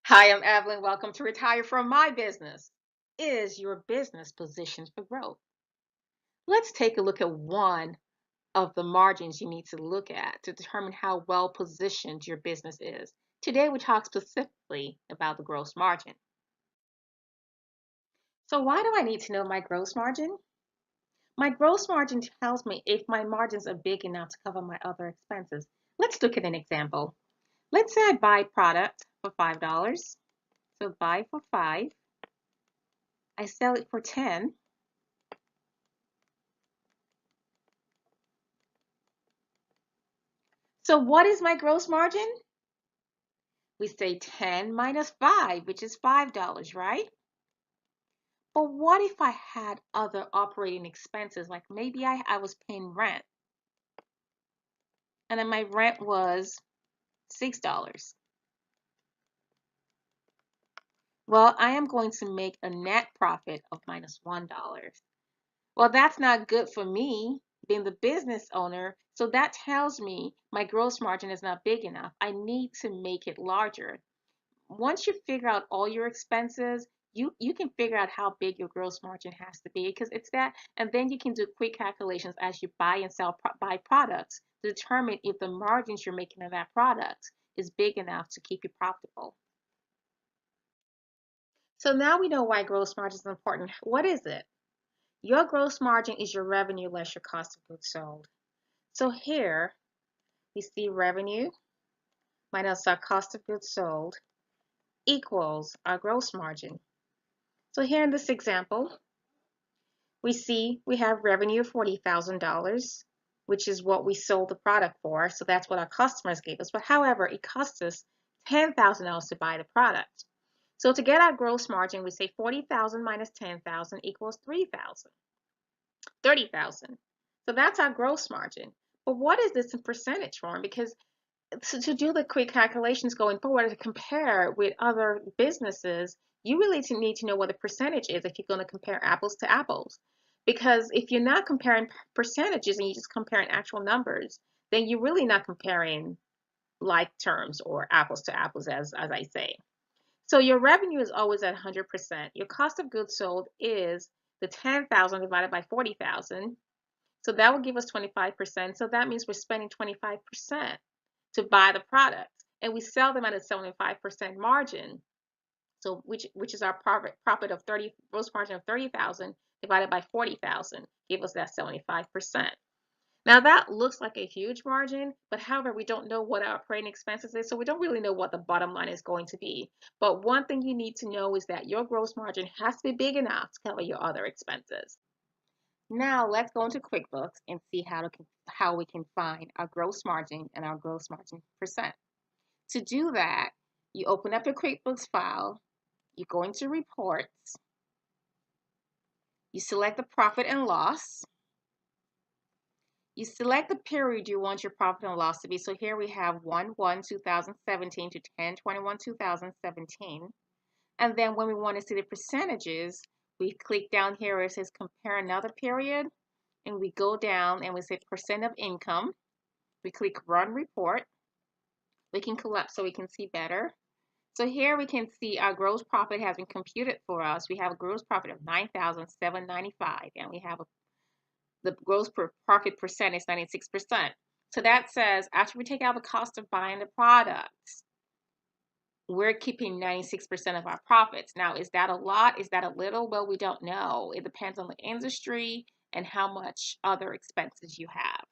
Hi, I'm Evelyn. Welcome to Retire from My Business. Is your business positioned for growth? Let's take a look at one of the margins you need to look at to determine how well positioned your business is. Today, we talk specifically about the gross margin. So, why do I need to know my gross margin? My gross margin tells me if my margins are big enough to cover my other expenses. Let's look at an example. Let's say I buy product for $5. So, buy for 5. I sell it for 10. So what is my gross margin? We say 10 minus 5, which is $5, right? But what if I had other operating expenses? Like maybe I was paying rent and then my rent was $6. Well, I am going to make a net profit of minus $1. Well, that's not good for me being the business owner. So that tells me my gross margin is not big enough. I need to make it larger. Once you figure out all your expenses, you can figure out how big your gross margin has to be because it's that, and then you can do quick calculations as you buy and sell buy products to determine if the margins you're making on that product is big enough to keep you profitable. So now we know why gross margin is important. What is it? Your gross margin is your revenue less your cost of goods sold. So here we see revenue minus our cost of goods sold equals our gross margin. So here in this example, we see we have revenue of $40,000, which is what we sold the product for. So that's what our customers gave us. But however, it cost us $10,000 to buy the product. So to get our gross margin, we say 40,000 minus 10,000 equals 30,000. So that's our gross margin. But what is this in percentage form? Because to do the quick calculations going forward to compare with other businesses, you really need to know what the percentage is if you're going to compare apples to apples. Because if you're not comparing percentages and you're just comparing actual numbers, then you're really not comparing like terms or apples to apples, as I say. So your revenue is always at 100%. Your cost of goods sold is the 10,000 divided by 40,000. So that will give us 25%. So that means we're spending 25% to buy the product, and we sell them at a 75% margin. So which is our profit of 30, gross margin of 30,000 divided by 40,000 give us that 75%. Now that looks like a huge margin, but however, we don't know what our operating expenses is, so we don't really know what the bottom line is going to be. But one thing you need to know is that your gross margin has to be big enough to cover your other expenses. Now let's go into QuickBooks and see how we can find our gross margin and our gross margin percent. To do that, you open up your QuickBooks file, you go into Reports, you select the profit and loss, you select the period you want your profit and loss to be. So here we have 1/1/2017 to 10/21/2017. And then when we want to see the percentages, we click down here where it says compare another period, and we go down and we say percent of income. We click Run Report. We can collapse so we can see better. So here we can see our gross profit has been computed for us. We have a gross profit of $9,795, and we have the gross profit percent is 96%. So that says after we take out the cost of buying the products, we're keeping 96% of our profits. Now, is that a lot? Is that a little? Well, we don't know. It depends on the industry and how much other expenses you have.